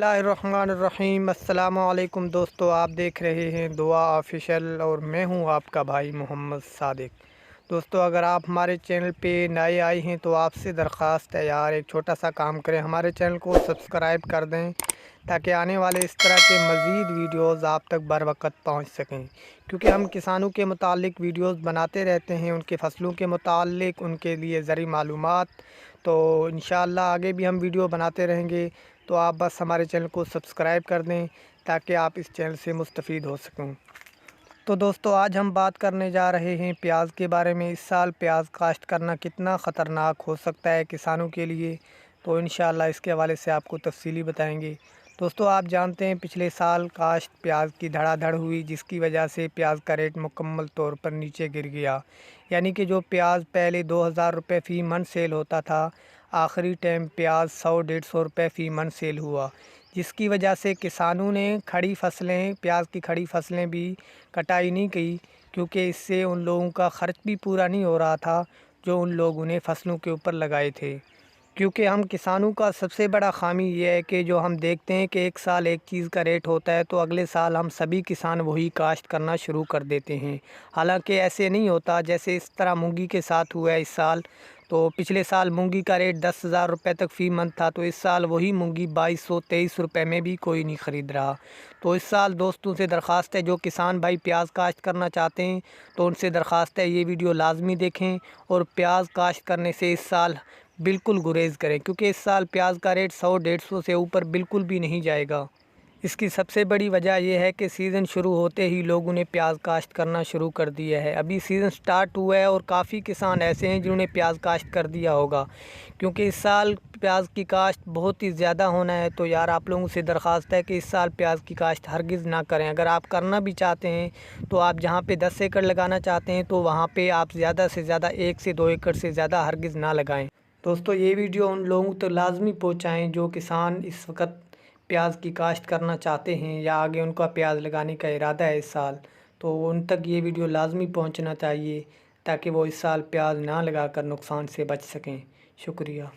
बिस्मिल्लाहिर्रहमानिर्रहीम। अस्सलामु अलैकुम दोस्तों, आप देख रहे हैं दुआ ऑफिशियल और मैं हूं आपका भाई मोहम्मद सादिक। दोस्तों, अगर आप हमारे चैनल पे नए आए हैं तो आपसे दरख्वास्त है यार, एक छोटा सा काम करें, हमारे चैनल को सब्सक्राइब कर दें ताकि आने वाले इस तरह के मज़ीद वीडियोज़ आप तक बर वक़्त पहुँच सकें। क्योंकि हम किसानों के मुतालिक वीडियोज़ बनाते रहते हैं, उनके फसलों के मुतालिक, उनके लिए ज़रूरी मालूमात। तो इंशाअल्लाह आगे भी हम वीडियो बनाते रहेंगे। तो आप बस हमारे चैनल को सब्सक्राइब कर दें ताकि आप इस चैनल से मुस्तफ़ीद हो सकें। तो दोस्तों, आज हम बात करने जा रहे हैं प्याज के बारे में। इस साल प्याज काश्त करना कितना ख़तरनाक हो सकता है किसानों के लिए, तो इंशाअल्लाह इसके हवाले से आपको तफसीली बताएंगे। दोस्तों, आप जानते हैं पिछले साल काश्त प्याज की धड़ाधड़ हुई, जिसकी वजह से प्याज का रेट मुकम्मल तौर पर नीचे गिर गया। यानी कि जो प्याज पहले 2000 रुपये फ़ी मन सेल होता था, आखिरी टाइम प्याज 100-150 रुपये फ़ी मन सेल हुआ, जिसकी वजह से किसानों ने खड़ी फसलें, प्याज की खड़ी फसलें भी कटाई नहीं की, क्योंकि इससे उन लोगों का ख़र्च भी पूरा नहीं हो रहा था जो उन लोगों ने फसलों के ऊपर लगाए थे। क्योंकि हम किसानों का सबसे बड़ा ख़ामी ये है कि जो हम देखते हैं कि एक साल एक चीज़ का रेट होता है तो अगले साल हम सभी किसान वही काश्त करना शुरू कर देते हैं। हालांकि ऐसे नहीं होता, जैसे इस तरह मूंगी के साथ हुआ है इस साल। तो पिछले साल मूंगी का रेट 10,000 रुपये तक फ़ी मन था, तो इस साल वही मूंगी 2223 रुपये में भी कोई नहीं ख़रीद रहा। तो इस साल दोस्तों से दरख्वास्त है, जो किसान भाई प्याज काश्त करना चाहते हैं तो उनसे दरख्वास्त है ये वीडियो लाजमी देखें और प्याज काश्त करने से इस साल बिल्कुल गुरेज़ करें, क्योंकि इस साल प्याज का रेट 100-150 से ऊपर बिल्कुल भी नहीं जाएगा। इसकी सबसे बड़ी वजह यह है कि सीज़न शुरू होते ही लोगों ने प्याज काश्त करना शुरू कर दिया है। अभी सीज़न स्टार्ट हुआ है और काफ़ी किसान ऐसे हैं जिन्होंने प्याज काश्त कर दिया होगा, क्योंकि इस साल प्याज की काश्त बहुत ही ज़्यादा होना है। तो यार, आप लोगों से दरख्वास्त है कि इस साल प्याज की काश्त हरगिज़ ना करें। अगर आप करना भी चाहते हैं तो आप जहाँ पे 10 एकड़ लगाना चाहते हैं तो वहाँ पे आप ज़्यादा से ज़्यादा 1 से 2 एकड़ से ज़्यादा हरगिज़ ना लगाएं। दोस्तों, ये वीडियो उन लोगों तक लाजमी पहुँचाएँ जो किसान इस वक्त प्याज की काश्त करना चाहते हैं या आगे उनका प्याज लगाने का इरादा है इस साल। तो उन तक ये वीडियो लाजमी पहुंचना चाहिए ताकि वो इस साल प्याज ना लगाकर नुकसान से बच सकें। शुक्रिया।